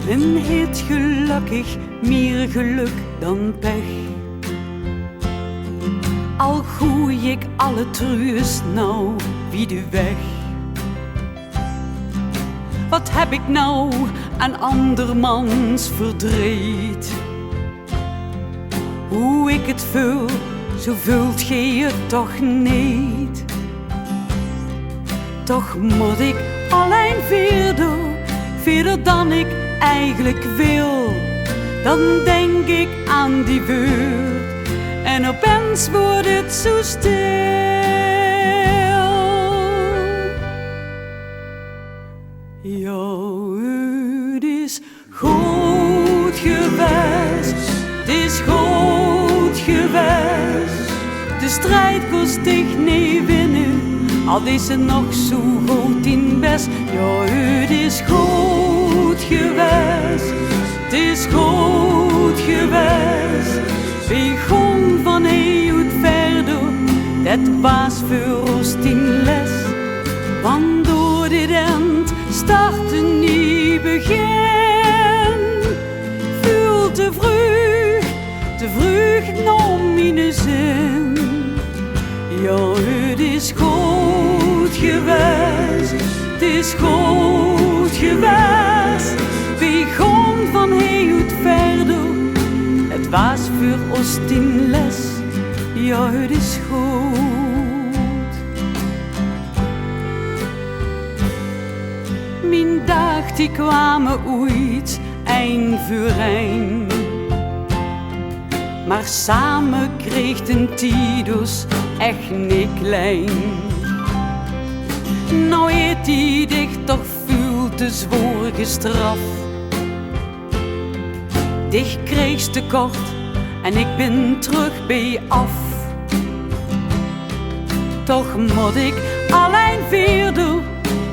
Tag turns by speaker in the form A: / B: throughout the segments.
A: En het gelukkig meer geluk dan pech. Al gooi ik alle truus nou wie de weg. Wat heb ik nou aan andermans verdriet? Hoe ik het vul, zo vult gij het toch niet. Toch moet ik alleen verder dan ik eigenlijk wil. Dan denk ik aan die woord en opeens wordt het zo stil. Ja, het is goed geweest, het is goed geweest. De strijd kost ik niet winnen, al is het nog zo goed in best. Ja, het is goed geweest, het is goed geweest. Begon van heel verder, dat was voor ons in les. Want door dit end start een nieuw begin. Voel te vroeg nog mijn zin. Ja, het is goed geweest, het is goed geweest. Begon van heel verder, het was voor ons in les. Ja, het is goed. Mijn dag die kwamen ooit eind voor eind, maar samen kreeg den Titus echt niet klein. Nou heeft die dicht toch veel te zwaar gestraft. Dich kreeg te kort en ik ben terug bij af. Toch moet ik alleen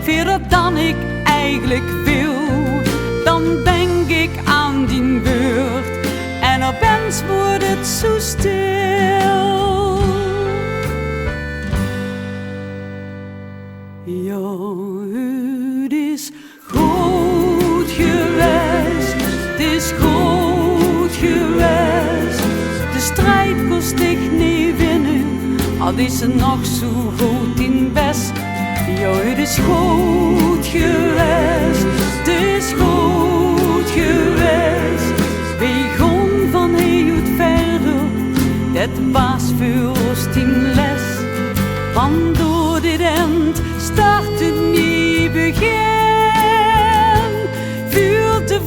A: verder dan ik eigenlijk wil. Dan denk ik aan die woord en opeens wordt het zo stil. Ja, het is goed geweest, het is goed geweest. De strijd kost ik niet winnen, al is het nog zo goed in best. Ja, het is goed geweest, het is goed geweest. Begon van heel verder, dat was voor ons in les. Want door dit end start een nieuw begin. Veel te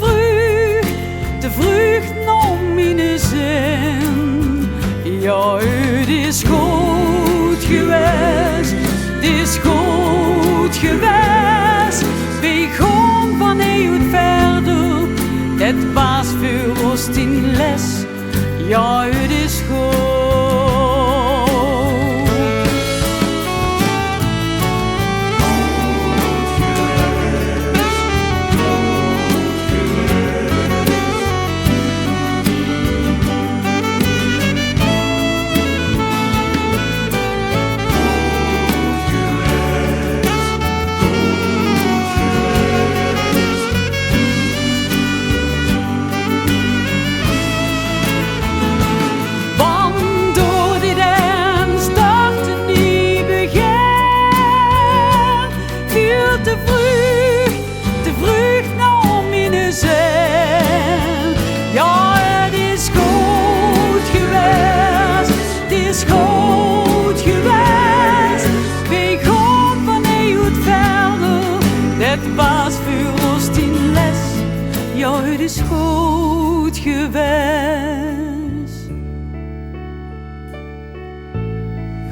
A: vroeg nog mijn zin. Ja, het is goed geweest, het is goed geweest. Begon van heel verder, dat was voor ons in les. Ja, het is goed. Te vroeg nog mijn zin. Ja, het is goed geweest, het is goed geweest. Begon van heel verder, dat was voor ons in les. Ja, het is goed geweest.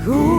A: Goed.